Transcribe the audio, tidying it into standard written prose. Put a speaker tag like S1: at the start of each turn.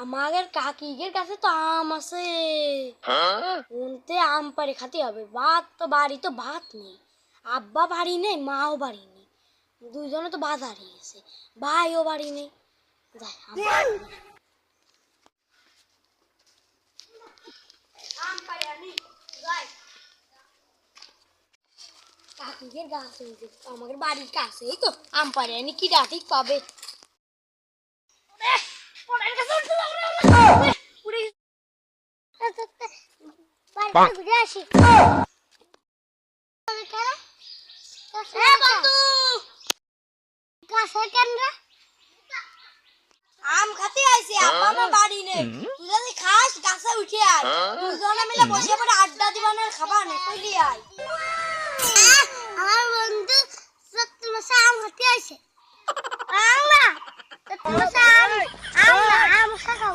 S1: আমাদের কাকিদের কাছে তো আম আছে, উনতে আম পারে খাতে হবে। ভাত তো বাড়ি তো ভাত নেই, আব্বা বাড়ি নেই, মাও বাড়ি নেই, দুইজনে তো বাজারে গেছে, ভাইও বাড়ি নেই। যাই আম পারে আনি, যাই। কাকিদের গাছ আমাদের বাড়ির কাছেই তো, আম পারে আনি কি ঠিক পাবে। আম খাতে আইছে, আব্বা আমার বাড়ি নেই, তুই যদি খাস গাছে উঠে আয়, দুজনে মিলে বসে পড়ে আড্ডা দিবানের খাবার নেই, কইলি আয়।
S2: আমার বন্ধু সত্যি মশা আম খাতে আইছে। আম না, সত্যি মশা আম, আম না, আম খাবো।